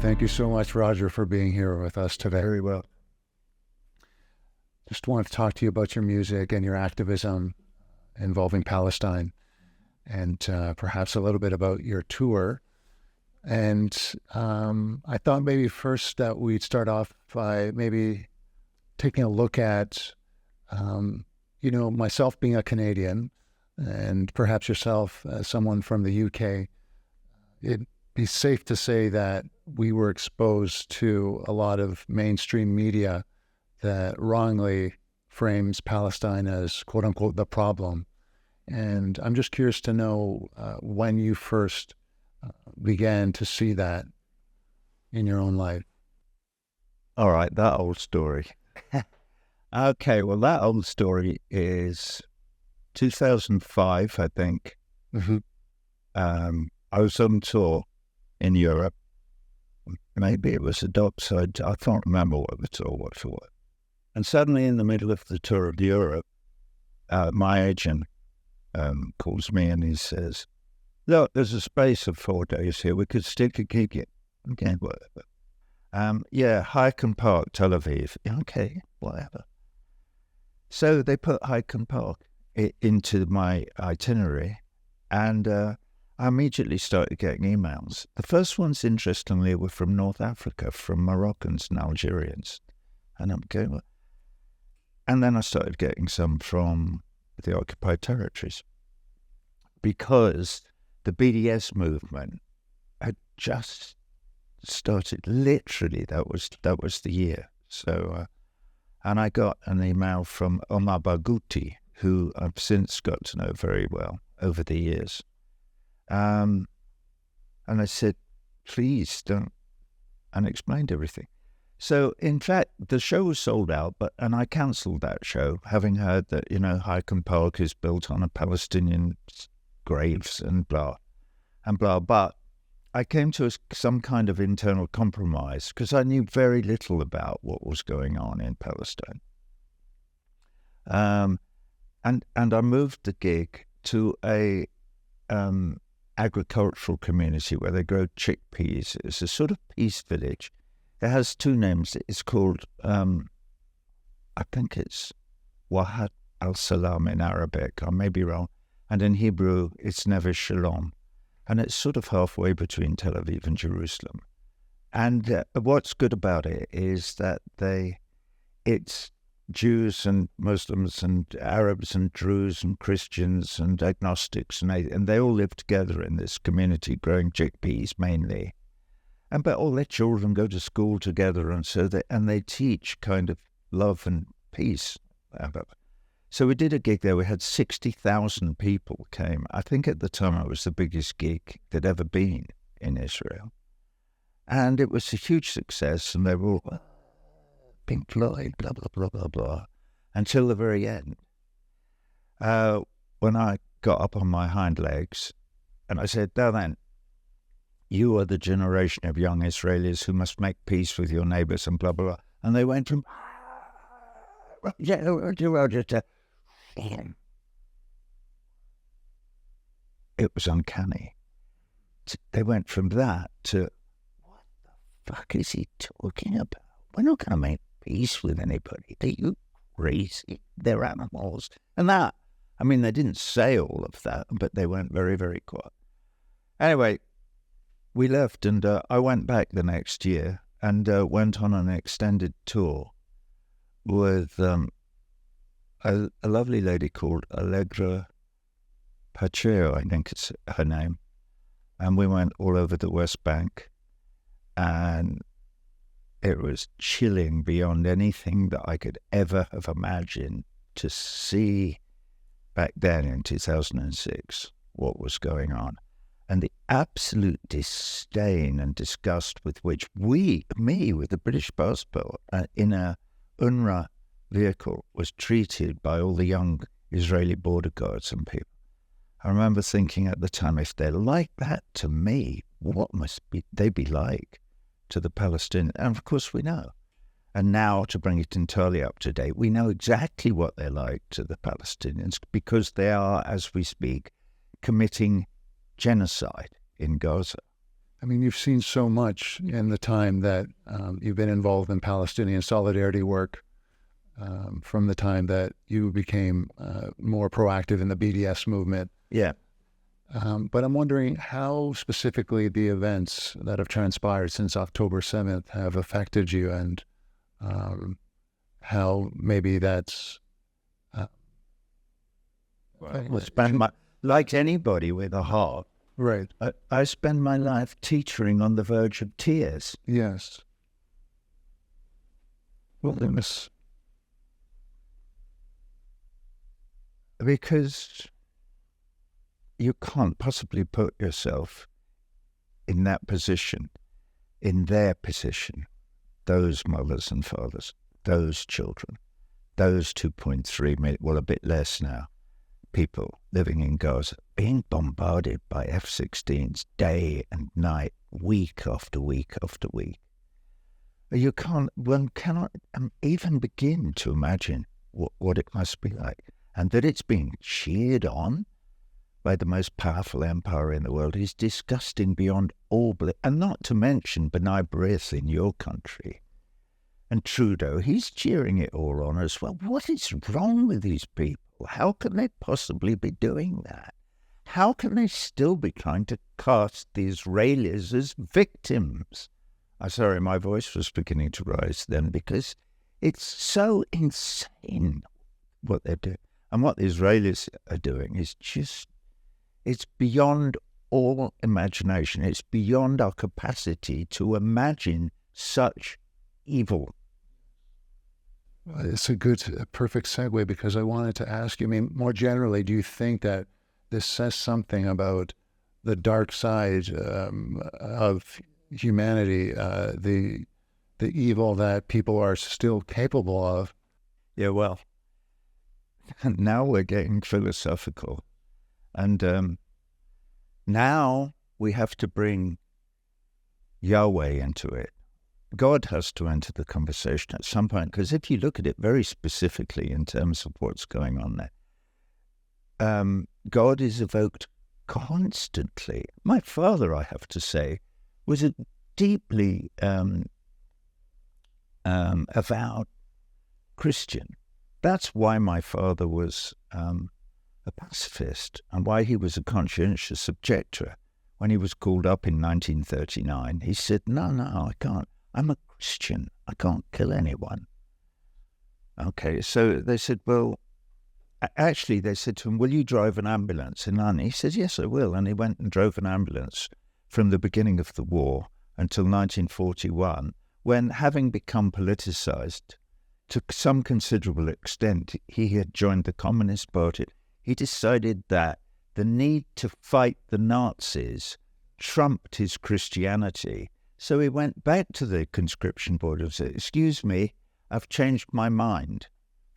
Thank you so much, Roger, for being here with us today. Very well. Just wanted to talk to you about your music and your activism involving Palestine, and perhaps a little bit about your tour. And I thought maybe first that we'd start off by maybe taking a look at, myself being a Canadian, and perhaps yourself as someone from the UK. It'd be safe to say that we were exposed to a lot of mainstream media that wrongly frames Palestine as, quote unquote, the problem. And I'm just curious to know when you first began to see that in your own life. All right, that old story. Okay, well, that old story is 2005, I think. Mm-hmm. I was on tour in Europe. Maybe it was a dockside. I can't remember what the tour was for. And suddenly in the middle of the tour of Europe, my agent calls me and he says, look, there's a space of 4 days here. We could stick a gig in. Okay, whatever. Hyken Park, Tel Aviv. Okay, whatever. So they put Hyken Park into my itinerary, and I immediately started getting emails. The first ones, interestingly, were from North Africa, from Moroccans and Algerians. And I'm going, well. And then I started getting some from the occupied territories, because the BDS movement had just started. Literally, that was the year. So, and I got an email from Omar Barghouti, who I've since got to know very well over the years. And I said, please don't, and explained everything. So, in fact, the show was sold out, and I cancelled that show, having heard that, Hyken Park is built on a Palestinian graves and blah, and blah. But I came to some kind of internal compromise, because I knew very little about what was going on in Palestine. And I moved the gig to a agricultural community where they grow chickpeas. It's a sort of peace village. It has 2 names. It's called, I think it's Wahad al-Salam in Arabic. I may be wrong. And in Hebrew, it's Neve Shalom. And it's sort of halfway between Tel Aviv and Jerusalem. And what's good about it is that it's Jews and Muslims and Arabs and Druze and Christians and agnostics, and they all live together in this community growing chickpeas mainly. But all their children go to school together, and they teach kind of love and peace. So we did a gig there. We had 60,000 people came. I think at the time it was the biggest gig there'd ever been in Israel. And it was a huge success, and they were all, Pink Floyd, blah, blah, blah, blah, blah, until the very end. When I got up on my hind legs, and I said, now then, you are the generation of young Israelis who must make peace with your neighbors and blah, blah, blah. And they went from, Roger, to, it was uncanny. They went from that to, what the fuck is he talking about? We're not going to make peace with anybody. Are you crazy? They're animals. And that, I mean, they didn't say all of that, but they went very, very quiet. Anyway, we left, and I went back the next year and went on an extended tour with a lovely lady called Allegra Pacheo, I think it's her name. And we went all over the West Bank, and it was chilling beyond anything that I could ever have imagined to see back then in 2006 what was going on. And the absolute disdain and disgust with which me with a British passport in a UNRWA vehicle was treated by all the young Israeli border guards and people. I remember thinking at the time, if they're like that to me, what must they be like to the Palestinians? And of course we know. And now, to bring it entirely up to date, we know exactly what they're like to the Palestinians, because they are, as we speak, committing genocide in Gaza. I mean, you've seen so much in the time that you've been involved in Palestinian solidarity work, from the time that you became more proactive in the BDS movement. Yeah. But I'm wondering how specifically the events that have transpired since October 7th have affected you, and how maybe that's... like anybody with a heart, Right. I spend my life teetering on the verge of tears. Yes. Well, Because you can't possibly put yourself in that position, in their position, those mothers and fathers, those children, those 2.3 million, well, a bit less now, people living in Gaza, being bombarded by F-16s day and night, week after week after week. One cannot even begin to imagine what it must be like. And that it's being cheered on by the most powerful empire in the world is disgusting beyond all belief. And not to mention B'nai B'rith in your country. And Trudeau, he's cheering it all on as well. What is wrong with these people? How can they possibly be doing that? How can they still be trying to cast the Israelis as victims? I'm sorry, my voice was beginning to rise then, because it's so insane what they're doing. And what the Israelis are doing is just, it's beyond all imagination. It's beyond our capacity to imagine such evil. It's a perfect segue, because I wanted to ask you, I mean, more generally, do you think that this says something about the dark side of humanity, the evil that people are still capable of? Yeah, well, now we're getting philosophical. And now we have to bring Yahweh into it. God has to enter the conversation at some point, because if you look at it very specifically in terms of what's going on there, God is evoked constantly. My father, I have to say, was a deeply avowed Christian. That's why my father was a pacifist, and why he was a conscientious objector. When he was called up in 1939, he said, no, I can't. I'm a Christian. I can't kill anyone. Okay, so they said, well, actually, they said to him, will you drive an ambulance in London? He said, yes, I will. And he went and drove an ambulance from the beginning of the war until 1941, when, having become politicized to some considerable extent, he had joined the Communist Party. He decided that the need to fight the Nazis trumped his Christianity. So he went back to the conscription board and said, excuse me, I've changed my mind.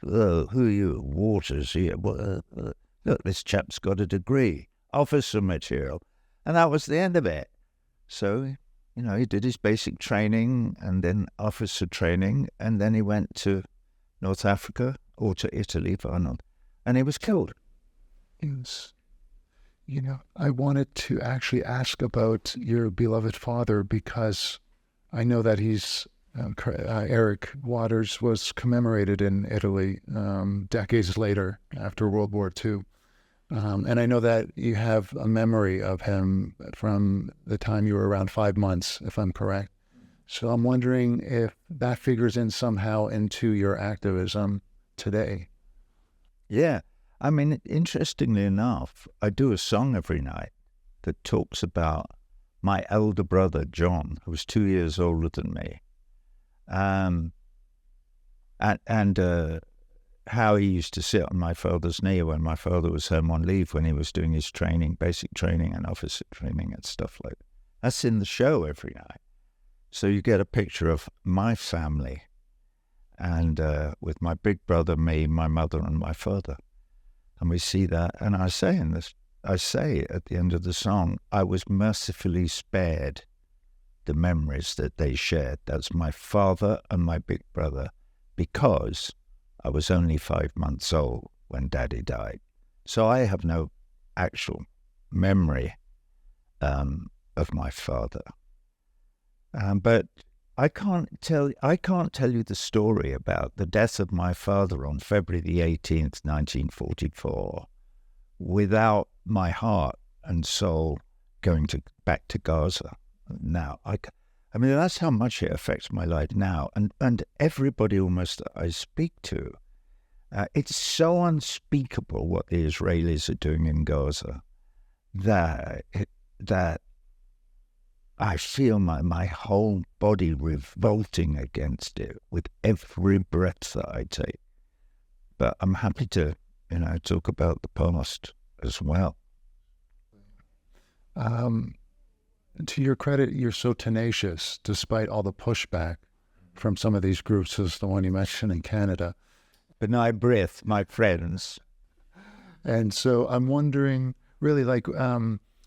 Oh, who are you? Woters here. Look, this chap's got a degree. Officer material. And that was the end of it. So, he did his basic training and then officer training. And then he went to North Africa or to Italy, and he was killed. Yes. I wanted to actually ask about your beloved father, because I know that he's, Eric Waters was commemorated in Italy decades later after World War II. And I know that you have a memory of him from the time you were around 5 months, if I'm correct. So I'm wondering if that figures in somehow into your activism today. Yeah. I mean, interestingly enough, I do a song every night that talks about my elder brother, John, who was 2 years older than me, and how he used to sit on my father's knee when my father was home on leave, when he was doing his training, basic training and officer training and stuff like that. That's in the show every night. So you get a picture of my family, and with my big brother, me, my mother, and my father. And we see that, and I say at the end of the song, I was mercifully spared the memories that they shared. That's my father and my big brother, because I was only 5 months old when Daddy died. So I have no actual memory of my father. But I can't tell you the story about the death of my father on February the 18th, 1944, without my heart and soul going back to Gaza. Now, I mean, that's how much it affects my life now. And everybody almost that I speak to, it's so unspeakable what the Israelis are doing in Gaza that I feel my whole body revolting against it with every breath that I take. But I'm happy to, talk about the past as well. To your credit, you're so tenacious, despite all the pushback from some of these groups, as the one you mentioned in Canada. Benign breath, my friends. And so I'm wondering, really,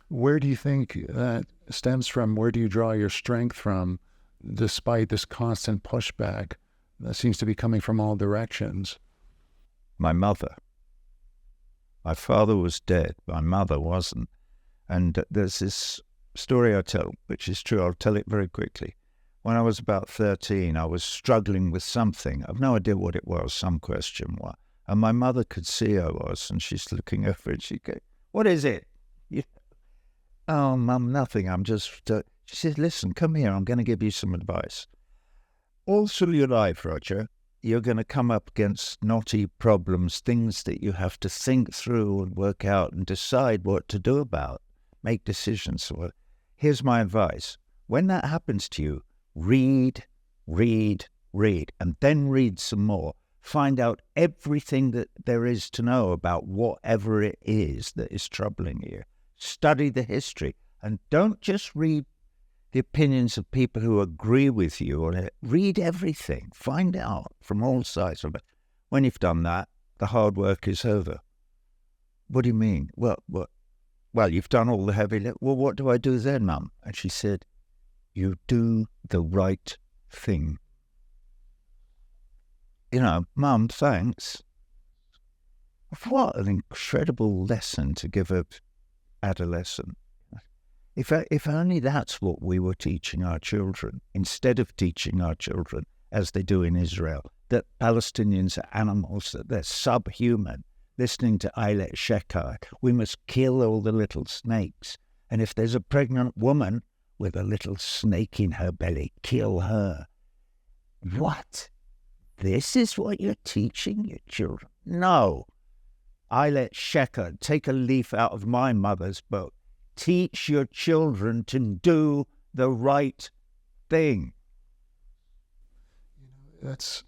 where do you think that stems from? Where do you draw your strength from, despite this constant pushback that seems to be coming from all directions? My mother. My father was dead. My mother wasn't. And there's this story I tell, which is true. I'll tell it very quickly. When I was about 13, I was struggling with something. I've no idea what it was, some question was. And my mother could see I was, and she's looking over and she goes, "What is it?" "Oh, Mum, nothing. I'm just..." She said, "Listen, come here. I'm going to give you some advice. All through your life, Roger, you're going to come up against knotty problems, things that you have to think through and work out and decide what to do about, make decisions. Well, here's my advice. When that happens to you, read, and then read some more. Find out everything that there is to know about whatever it is that is troubling you. Study the history, and don't just read the opinions of people who agree with you on it. Read everything. Find out from all sides of it. When you've done that, the hard work is over." "What do you mean?" Well, you've done all the heavy lifting. "Well, what do I do then, Mum?" And she said, "You do the right thing." Mum, thanks. What an incredible lesson to give an adolescent. If only that's what we were teaching our children, instead of teaching our children, as they do in Israel, that Palestinians are animals, that they're subhuman, listening to Shekar, we must kill all the little snakes. And if there's a pregnant woman with a little snake in her belly, kill her. What? This is what you're teaching your children? No. Shekar, take a leaf out of my mother's book. Teach your children to do the right thing. It's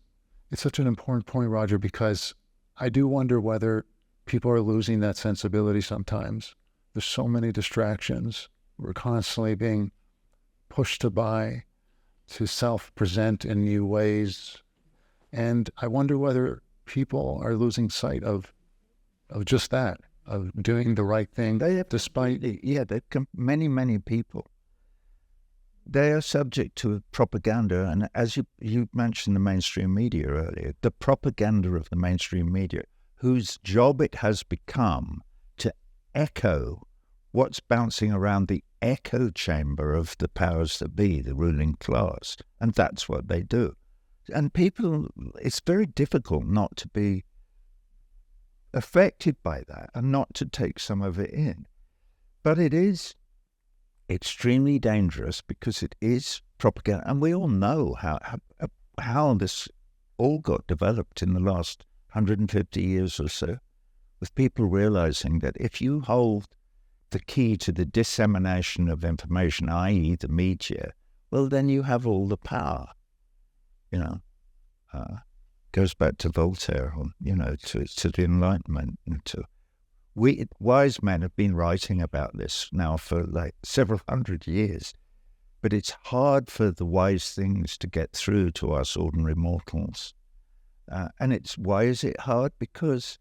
such an important point, Roger, because I do wonder whether people are losing that sensibility sometimes. There's so many distractions. We're constantly being pushed to self-present in new ways. And I wonder whether people are losing sight of just that, of doing the right thing, despite... Yeah, many people. They are subject to propaganda, and as you mentioned the mainstream media earlier, the propaganda of the mainstream media, whose job it has become to echo what's bouncing around the echo chamber of the powers that be, the ruling class, and that's what they do. And people, it's very difficult not to be affected by that and not to take some of it in. But it is extremely dangerous because it is propaganda. And we all know how this all got developed in the last 150 years or so, with people realizing that if you hold the key to the dissemination of information, i.e. the media, well, then you have all the power. Goes back to Voltaire, to the Enlightenment. Wise men have been writing about this now for several hundred years, but it's hard for the wise things to get through to us ordinary mortals. And why is it hard? Because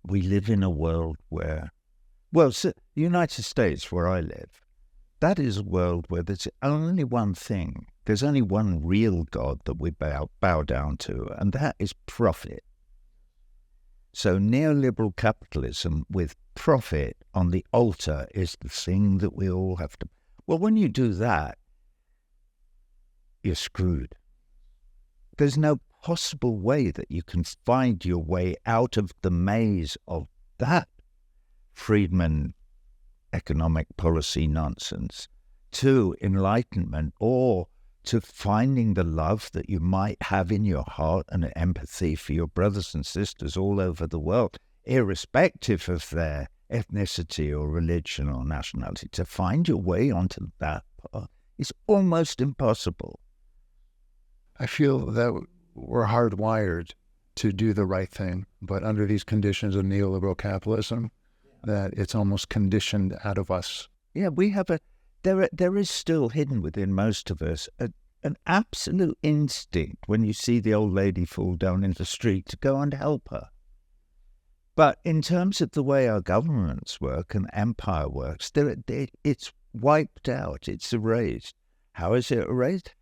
we live in a world where, the United States, where I live, that is a world where there's only one thing. There's only one real God that we bow down to, and that is profit. So neoliberal capitalism with profit on the altar is the thing that we all have to... Well, when you do that, you're screwed. There's no possible way that you can find your way out of the maze of that Friedman economic policy nonsense to enlightenment or to finding the love that you might have in your heart and an empathy for your brothers and sisters all over the world, irrespective of their ethnicity or religion or nationality. To find your way onto that path is almost impossible. I feel that we're hardwired to do the right thing, but under these conditions of neoliberal capitalism, that it's almost conditioned out of us. Yeah, we have there is still hidden within most of us an absolute instinct when you see the old lady fall down in the street to go and help her. But in terms of the way our governments work and empire works, it's wiped out, it's erased. How is it erased?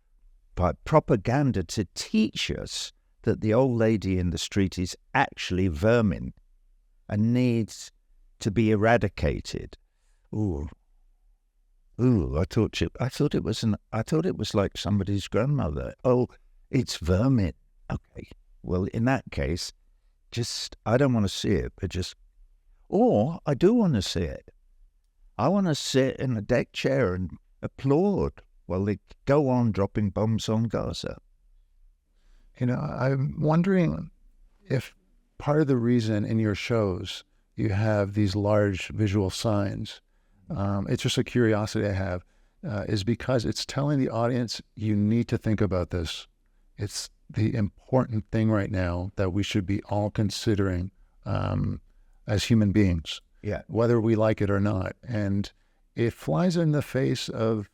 By propaganda to teach us that the old lady in the street is actually vermin and needs to be eradicated. Ooh, I thought it was like somebody's grandmother. Oh, it's vermin. Okay, well, in that case, I don't want to see it, but or I do want to see it. I want to sit in a deck chair and applaud while they go on dropping bombs on Gaza. I'm wondering if part of the reason in your shows you have these large visual signs, it's just a curiosity I have, is because it's telling the audience, you need to think about this. It's the important thing right now that we should be all considering as human beings, whether we like it or not. And it flies in the face of,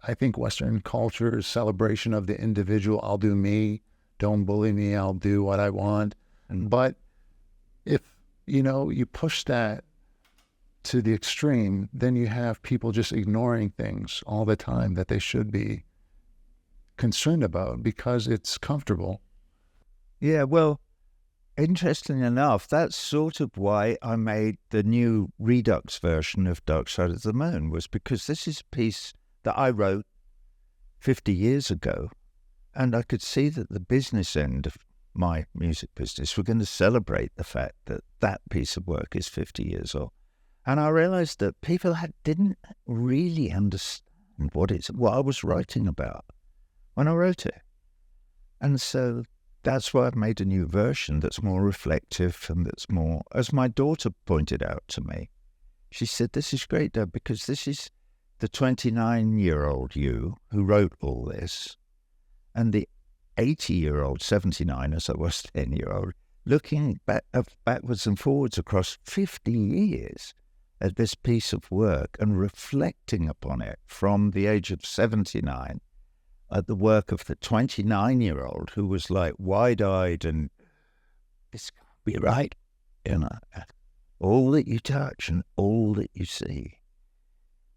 I think, Western culture's celebration of the individual. I'll do me, don't bully me, I'll do what I want. But if, you push that to the extreme, then you have people just ignoring things all the time that they should be concerned about because it's comfortable. Yeah, well, interesting enough, that's sort of why I made the new Redux version of Dark Side of the Moon, was because this is a piece that I wrote 50 years ago, and I could see that the business end of my music business were going to celebrate the fact that that piece of work is 50 years old. And I realized that people didn't really understand what I was writing about when I wrote it. And so that's why I've made a new version that's more reflective and that's more, as my daughter pointed out to me, she said, "This is great, Dad, because this is the 29-year-old you who wrote all this, and the 80-year-old, 79 as I was 10-year-old, looking backwards and forwards across 50 years at this piece of work and reflecting upon it from the age of 79 at the work of the 29-year-old who was like wide-eyed and this can't be right. All that you touch and all that you see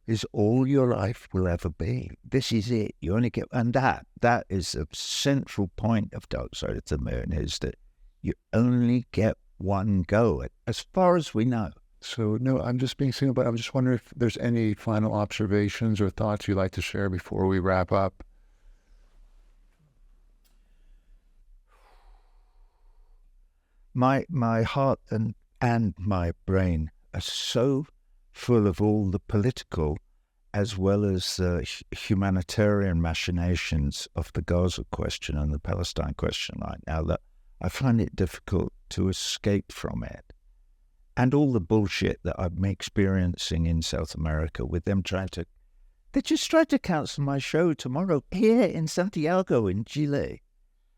is all your life will ever be. This is it. You only get, and that is a central point of Dark Side of the Moon, is that you only get one go, as far as we know. So, no, I'm just being single, but I'm just wondering if there's any final observations or thoughts you'd like to share before we wrap up. My heart and my brain are so full of all the political as well as humanitarian machinations of the Gaza question and the Palestine question right now that I find it difficult to escape from it. And all the bullshit that I'm experiencing in South America with them they just tried to cancel my show tomorrow here in Santiago in Chile,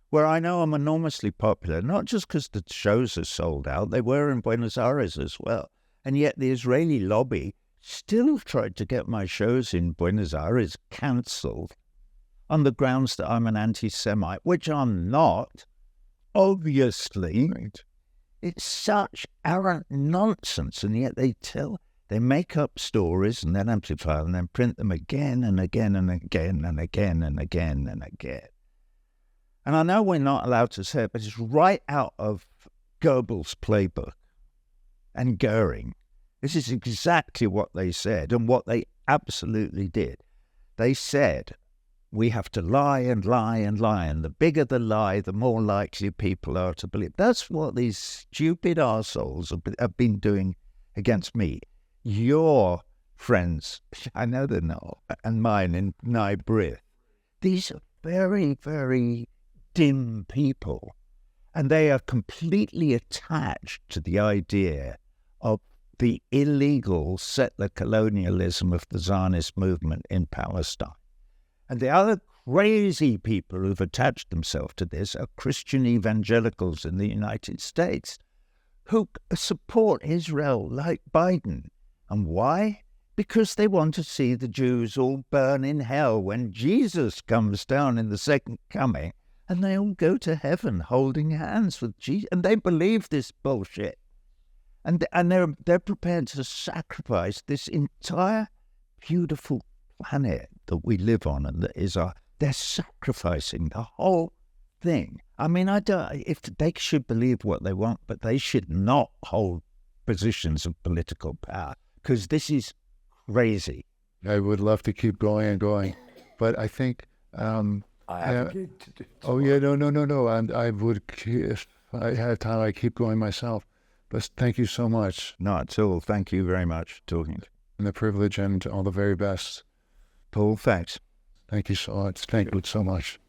where I know I'm enormously popular, not just because the shows are sold out, they were in Buenos Aires as well. And yet the Israeli lobby still tried to get my shows in Buenos Aires cancelled on the grounds that I'm an anti-Semite, which I'm not, obviously. Right. It's such arrant nonsense, and yet they make up stories and then amplify them and then print them again and again and again and again and again and again. And I know we're not allowed to say it, but it's right out of Goebbels' playbook and Goering. This is exactly what they said and what they absolutely did. They said, we have to lie and lie and lie, and the bigger the lie, the more likely people are to believe. That's what these stupid arseholes have been doing against me. Your friends, I know they're not, and mine in Nye Brith, these are very, very dim people, and they are completely attached to the idea of the illegal settler colonialism of the Zionist movement in Palestine. And the other crazy people who've attached themselves to this are Christian evangelicals in the United States who support Israel like Biden. And why? Because they want to see the Jews all burn in hell when Jesus comes down in the second coming, and they all go to heaven holding hands with Jesus. And they believe this bullshit. And they're prepared to sacrifice this entire beautiful planet that we live on and that is they're sacrificing the whole thing. I mean, if they should believe what they want, but they should not hold positions of political power, because this is crazy. I would love to keep going and going, but I think I have a gig to do. Oh yeah, no. And I would, if I had time, I'd keep going myself. But thank you so much. Not at all. Thank you very much for talking. And the privilege and all the very best. Paul, thanks. Thank you so much. Thank you so much.